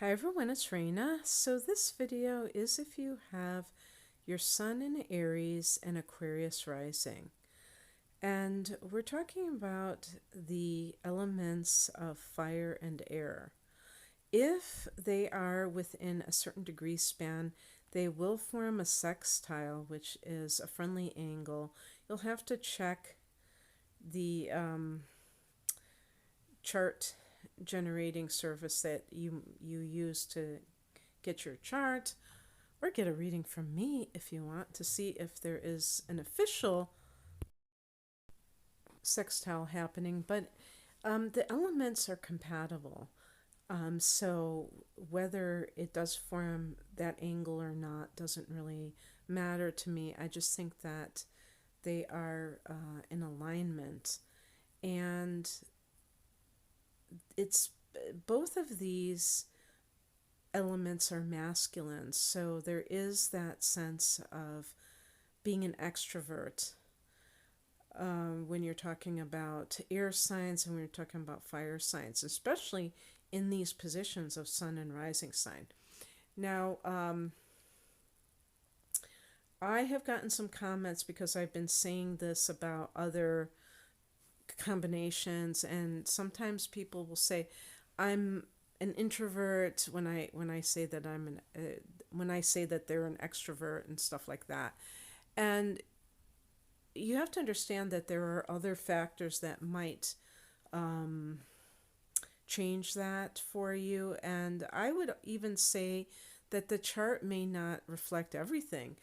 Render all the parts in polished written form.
Hi everyone, it's Raina. So this video is if you have your sun in Aries and Aquarius rising. And we're talking about the elements of fire and air. If they are within a certain degree span, they will form a sextile, which is a friendly angle. You'll have to check the chart generating service that you use to get your chart, or get a reading from me if you want to see if there is an official sextile happening. But the elements are compatible. So whether it does form that angle or not doesn't really matter to me. I just think that they are in alignment. And it's both of these elements are masculine. So there is that sense of being an extrovert when you're talking about air signs and when you're talking about fire signs, especially in these positions of sun and rising sign. Now, I have gotten some comments because I've been saying this about other combinations, and sometimes people will say, "I'm an introvert" when I say that when I say that they're an extrovert and stuff like that. And you have to understand that there are other factors that might um, change that for you. And I would even say that the chart may not reflect everything,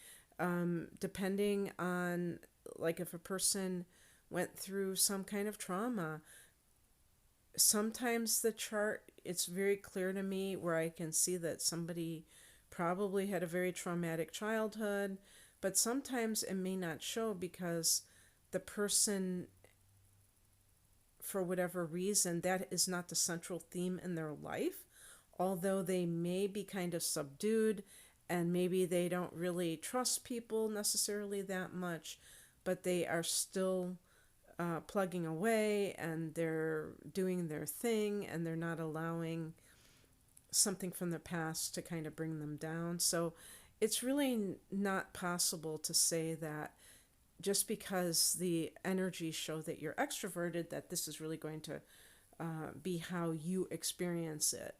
depending on, like, if a person went through some kind of trauma. Sometimes the chart, it's very clear to me where I can see that somebody probably had a very traumatic childhood, but sometimes it may not show because the person, for whatever reason, that is not the central theme in their life. Although they may be kind of subdued and maybe they don't really trust people necessarily that much, but they are still plugging away and they're doing their thing and they're not allowing something from the past to kind of bring them down. So it's really not possible to say that just because the energies show that you're extroverted, that this is really going to be how you experience it.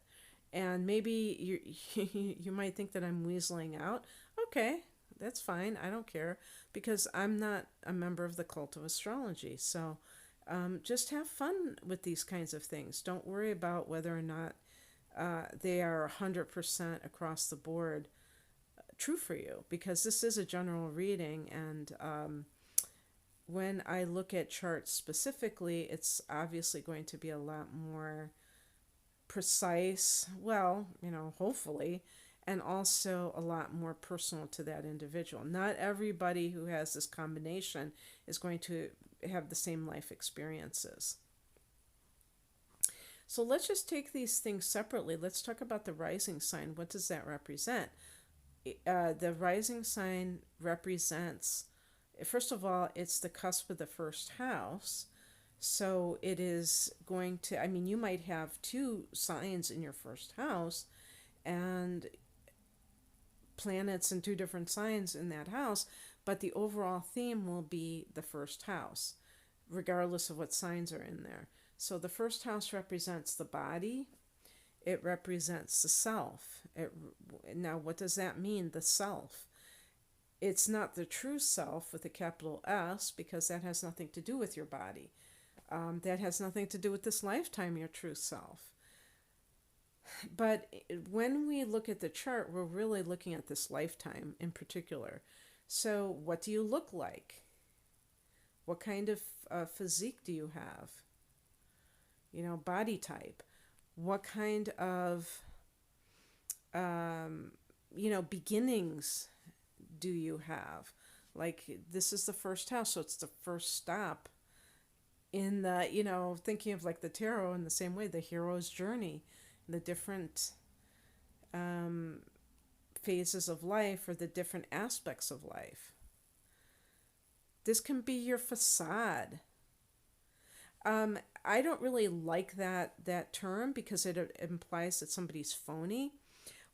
And maybe you might think that I'm weaseling out. Okay, that's fine. I don't care because I'm not a member of the cult of astrology. So just have fun with these kinds of things. Don't worry about whether or not they are 100% across the board true for you, because this is a general reading. And when I look at charts specifically, it's obviously going to be a lot more precise, well, hopefully, and also a lot more personal to that individual. Not everybody who has this combination is going to have the same life experiences. So let's just take these things separately. Let's talk about the rising sign. What does that represent? The rising sign represents, first of all, it's the cusp of the first house. So it is going to, I mean, you might have two signs in your first house and planets in two different signs in that house, but the overall theme will be the first house, regardless of what signs are in there. So the first house represents the body, it represents the self. Now, what does that mean, the self? It's not the true self with a capital S, because that has nothing to do with your body. That has nothing to do with this lifetime, your true self. But when we look at the chart, we're really looking at this lifetime in particular. So, what do you look like? What kind of physique do you have? Body type. What kind of, beginnings do you have? Like, this is the first house, so it's the first stop in the, thinking of like the tarot in the same way, the hero's journey, the different phases of life or the different aspects of life. This can be your facade. I don't really like that term because it implies that somebody's phony.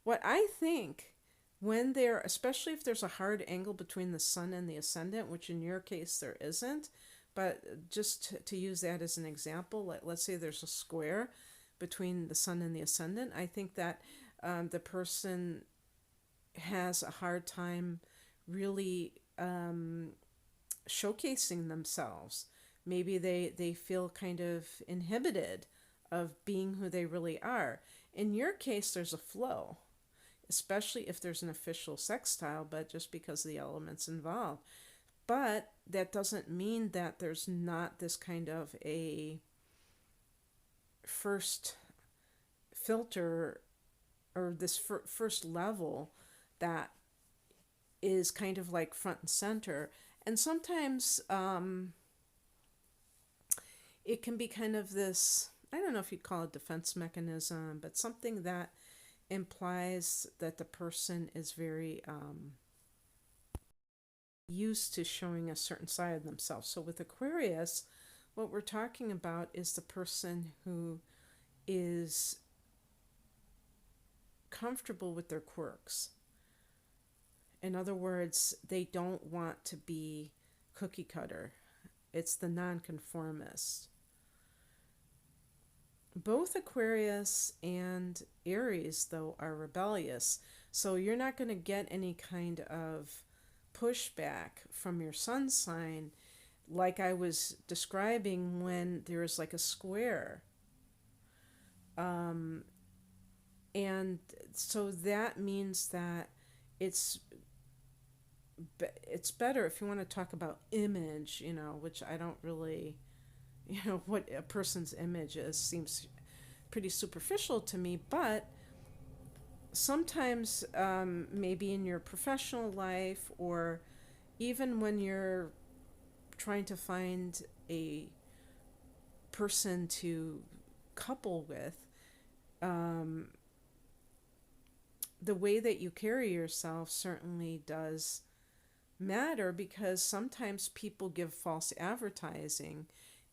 What I think, when there, especially if there's a hard angle between the sun and the ascendant, which in your case there isn't, but just to use that as an example, let's say there's a square between the sun and the ascendant, I think that the person has a hard time really showcasing themselves. Maybe they feel kind of inhibited of being who they really are. In your case, there's a flow, especially if there's an official sextile, but just because of the elements involved. But that doesn't mean that there's not this kind of a first filter or this first level that is kind of like front and center. And sometimes it can be kind of this, I don't know if you'd call it defense mechanism, but something that implies that the person is very used to showing a certain side of themselves. So with Aquarius, what we're talking about is the person who is comfortable with their quirks. In other words, they don't want to be cookie cutter. It's the nonconformist. Both Aquarius and Aries, though, are rebellious. So you're not going to get any kind of pushback from your sun sign like I was describing when there's like a square. And so that means that it's it's better if you want to talk about image, which I don't really, what a person's image is seems pretty superficial to me, but sometimes maybe in your professional life or even when you're trying to find a person to couple with, um, the way that you carry yourself certainly does matter because sometimes people give false advertising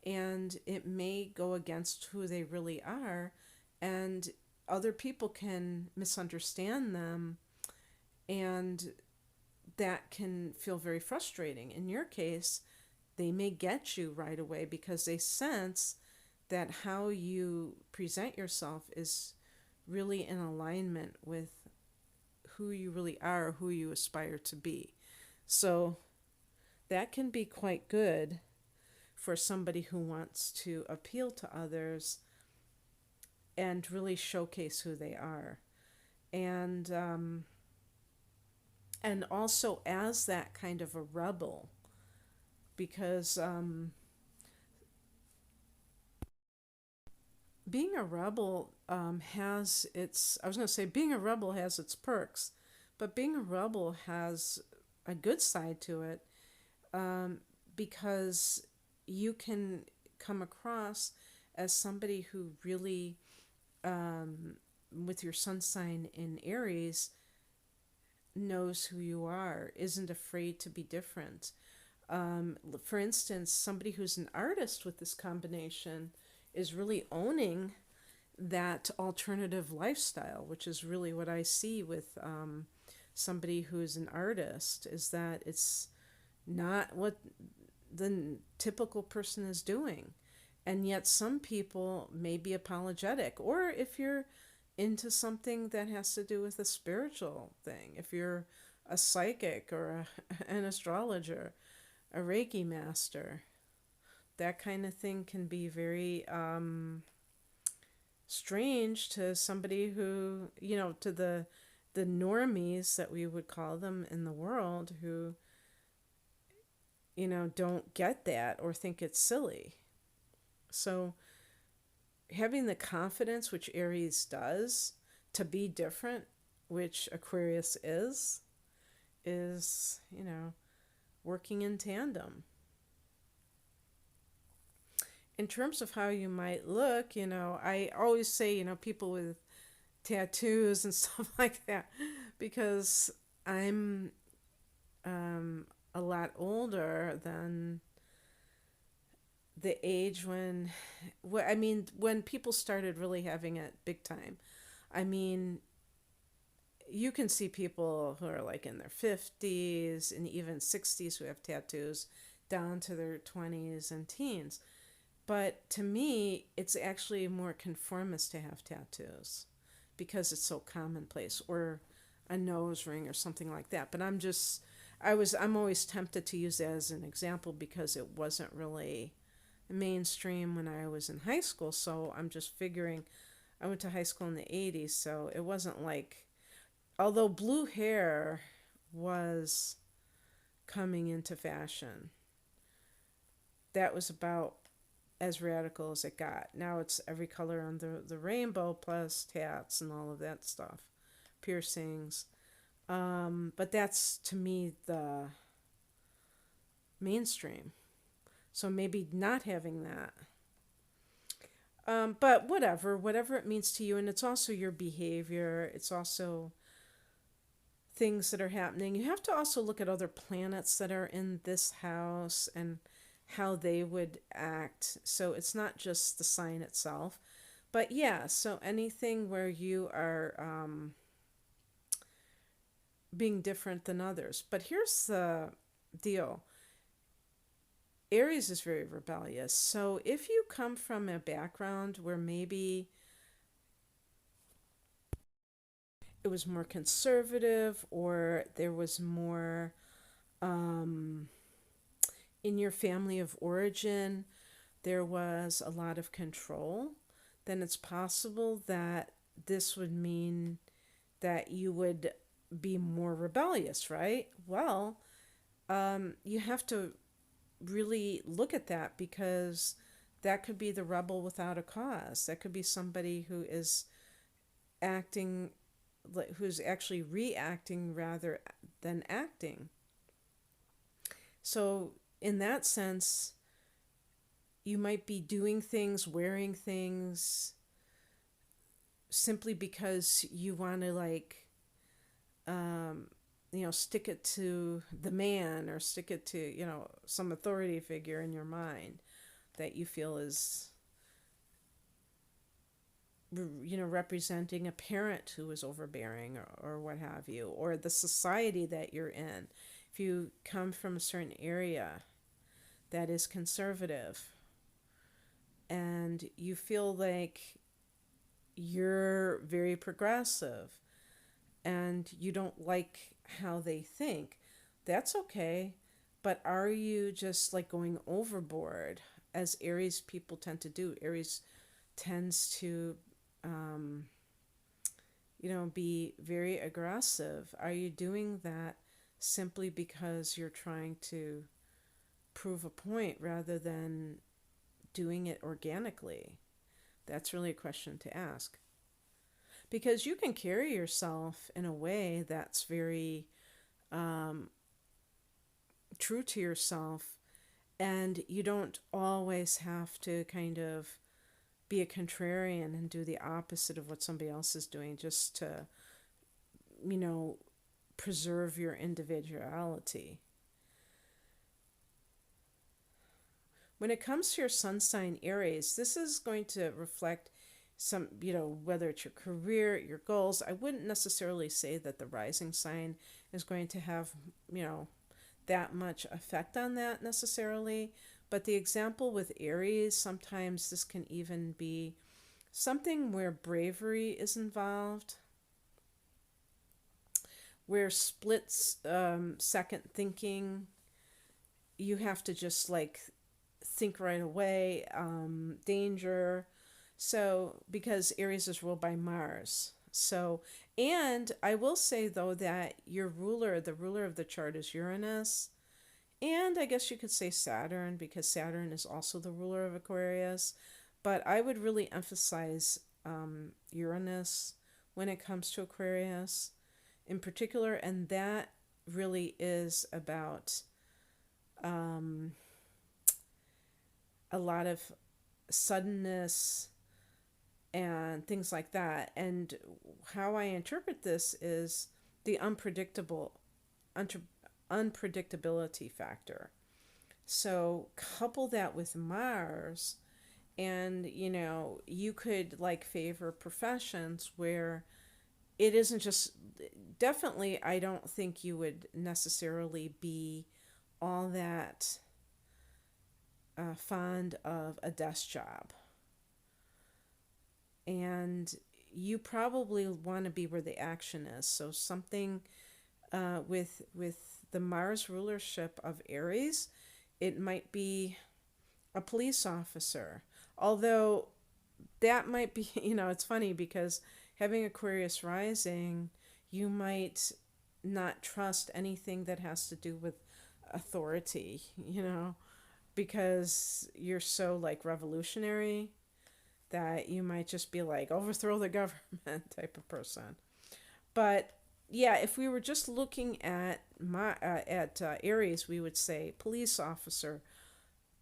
and it may go against who they really are, and other people can misunderstand them, and that can feel very frustrating. In your case, they may get you right away because they sense that how you present yourself is really in alignment with who you really are, who you aspire to be. So that can be quite good for somebody who wants to appeal to others and really showcase who they are. And also as that kind of a rebel, because being a rebel has its, I was going to say being a rebel has its perks, but being a rebel has a good side to it, because you can come across as somebody who really, with your sun sign in Aries, knows who you are, isn't afraid to be different. For instance, somebody who's an artist with this combination is really owning that alternative lifestyle, which is really what I see with somebody who's an artist, is that it's not what the typical person is doing. And yet some people may be apologetic, or if you're into something that has to do with a spiritual thing, if you're a psychic or an astrologer, a Reiki master, that kind of thing can be very strange to somebody who, to the normies that we would call them in the world, who, don't get that or think it's silly. So having the confidence, which Aries does, to be different, which Aquarius is, working in tandem. In terms of how you might look, I always say, people with tattoos and stuff like that, because I'm a lot older than the age when, I mean, when people started really having it big time. I mean, you can see people who are like in their 50s and even 60s who have tattoos down to their 20s and teens. But to me, it's actually more conformist to have tattoos because it's so commonplace, or a nose ring or something like that. But I'm always tempted to use that as an example because it wasn't really mainstream when I was in high school. So I'm just figuring, I went to high school in the 80s, so it wasn't like, although blue hair was coming into fashion, that was about as radical as it got. Now it's every color on the rainbow plus tats and all of that stuff, piercings. But that's to me the mainstream. So maybe not having that. But whatever it means to you, and it's also your behavior. It's also things that are happening. You have to also look at other planets that are in this house and how they would act. So it's not just the sign itself. But yeah, so anything where you are being different than others. But here's the deal. Aries is very rebellious. So if you come from a background where maybe it was more conservative, or there was more um, in your family of origin, there was a lot of control, then it's possible that this would mean that you would be more rebellious, right? Well, you have to really look at that because that could be the rebel without a cause. That could be somebody who is acting, who's actually reacting rather than acting. So, in that sense, you might be doing things, wearing things simply because you want to, like, stick it to the man or stick it to, some authority figure in your mind that you feel is, representing a parent who is overbearing, or what have you, or the society that you're in. If you come from a certain area that is conservative and you feel like you're very progressive and you don't like how they think, that's okay. But are you just like going overboard, as Aries people tend to do? Aries tends to, um, be very aggressive. Are you doing that simply because you're trying to prove a point rather than doing it organically? That's really a question to ask. Because you can carry yourself in a way that's very um, true to yourself, and you don't always have to kind of be a contrarian and do the opposite of what somebody else is doing just to, you know, preserve your individuality. When it comes to your sun sign Aries, this is going to reflect some, whether it's your career, your goals. I wouldn't necessarily say that the rising sign is going to have, you know, that much effect on that necessarily. But the example with Aries, sometimes this can even be something where bravery is involved, where splits second thinking, you have to just like think right away, danger. So, because Aries is ruled by Mars. So, and I will say though that your ruler, the ruler of the chart is Uranus. And I guess you could say Saturn because Saturn is also the ruler of Aquarius. But I would really emphasize Uranus when it comes to Aquarius in particular. And that really is about um, a lot of suddenness and things like that. And how I interpret this is the unpredictability factor. So couple that with Mars, and you could like favor professions where it isn't just, definitely, I don't think you would necessarily be all that fond of a desk job. And you probably want to be where the action is. So something with the Mars rulership of Aries, it might be a police officer. Although that might be, it's funny because having Aquarius rising, you might not trust anything that has to do with authority, because you're so like revolutionary that you might just be like overthrow the government type of person. But yeah, if we were just looking at Aries, we would say police officer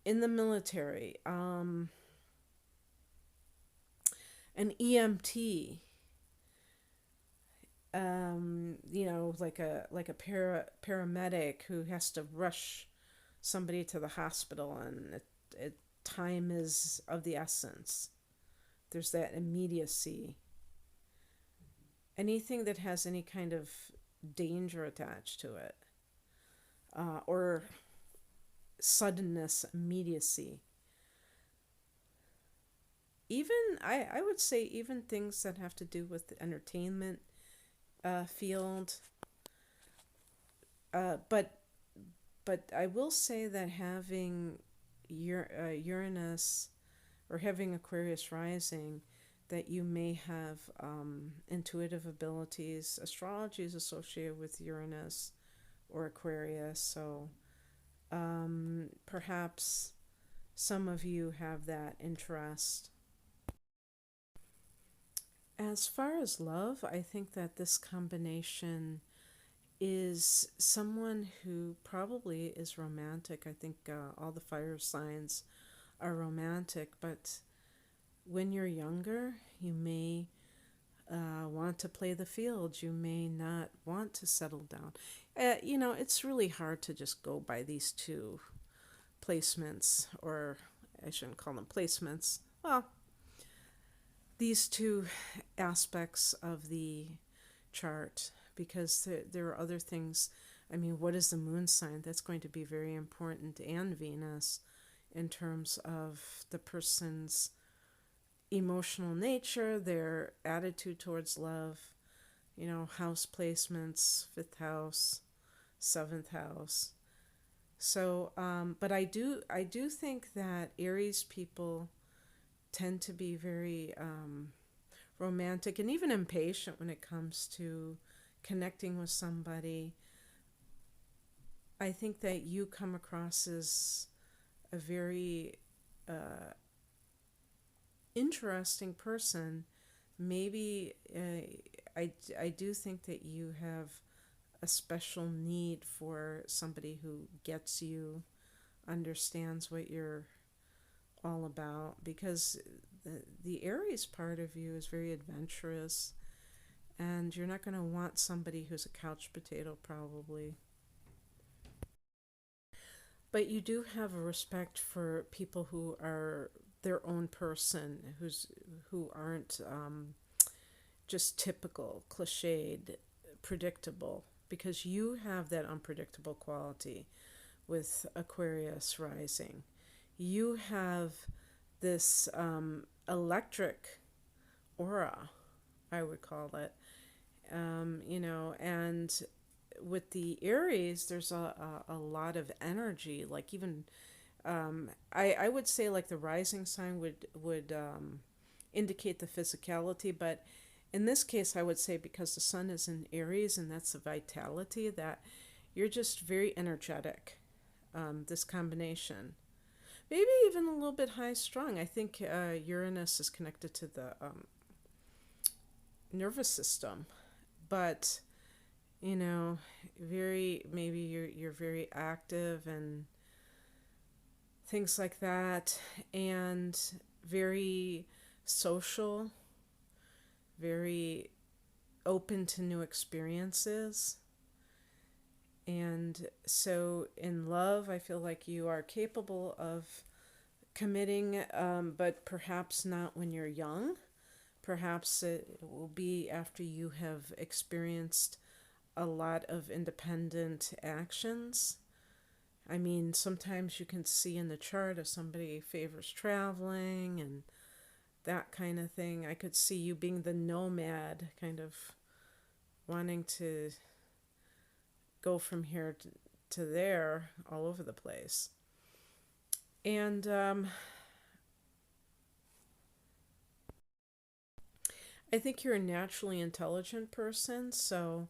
in the military, an EMT, like a paramedic who has to rush somebody to the hospital, and time is of the essence. There's that immediacy. Anything that has any kind of danger attached to it, or suddenness, immediacy. Even I would say even things that have to do with the entertainment field. But I will say that having Uranus or having Aquarius rising, that you may have intuitive abilities. Astrology is associated with Uranus or Aquarius, so perhaps some of you have that interest. As far as love, I think that this combination is someone who probably is romantic. I think all the fire signs are romantic, but when you're younger, you may want to play the field. You may not want to settle down. It's really hard to just go by these two placements, or I shouldn't call them placements. Well, these two aspects of the chart, because there are other things. I mean, what is the moon sign? That's going to be very important, and Venus, in terms of the person's emotional nature, their attitude towards love, house placements, fifth house, seventh house. So, but I do think that Aries people tend to be very romantic and even impatient when it comes to connecting with somebody. I think that you come across as a very interesting person. Maybe I do think that you have a special need for somebody who gets you, understands what you're all about, because the Aries part of you is very adventurous, and you're not going to want somebody who's a couch potato, probably. But you do have a respect for people who are their own person, who aren't just typical, cliched, predictable, because you have that unpredictable quality with Aquarius rising. You have this electric aura, I would call it, and with the Aries, there's a lot of energy, like even I would say like the rising sign would indicate the physicality, but in this case, I would say because the sun is in Aries and that's the vitality, that you're just very energetic. This combination, maybe even a little bit high strung. I think Uranus is connected to the nervous system, but very, maybe you're very active and things like that, and very social, very open to new experiences. And so in love, I feel like you are capable of committing, but perhaps not when you're young. Perhaps it will be after you have experienced a lot of independent actions. I mean, sometimes you can see in the chart if somebody favors traveling and that kind of thing. I could see you being the nomad, kind of wanting to go from here to there all over the place. And I think you're a naturally intelligent person, so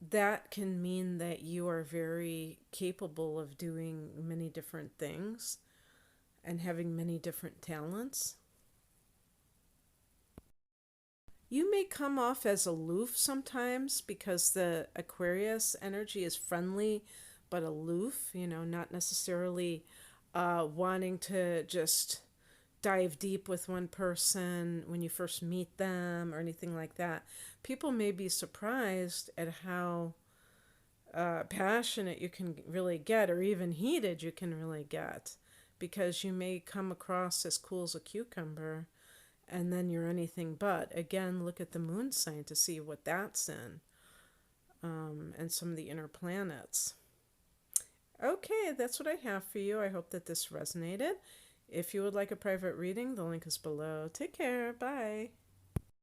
that can mean that you are very capable of doing many different things and having many different talents. You may come off as aloof sometimes because the Aquarius energy is friendly but aloof, not necessarily wanting to just dive deep with one person when you first meet them or anything like that. People may be surprised at how passionate you can really get, or even heated you can really get, because you may come across as cool as a cucumber and then you're anything but. Again, look at the moon sign to see what that's in, and some of the inner planets. Okay, that's what I have for you. I hope that this resonated. If you would like a private reading, the link is below. Take care. Bye.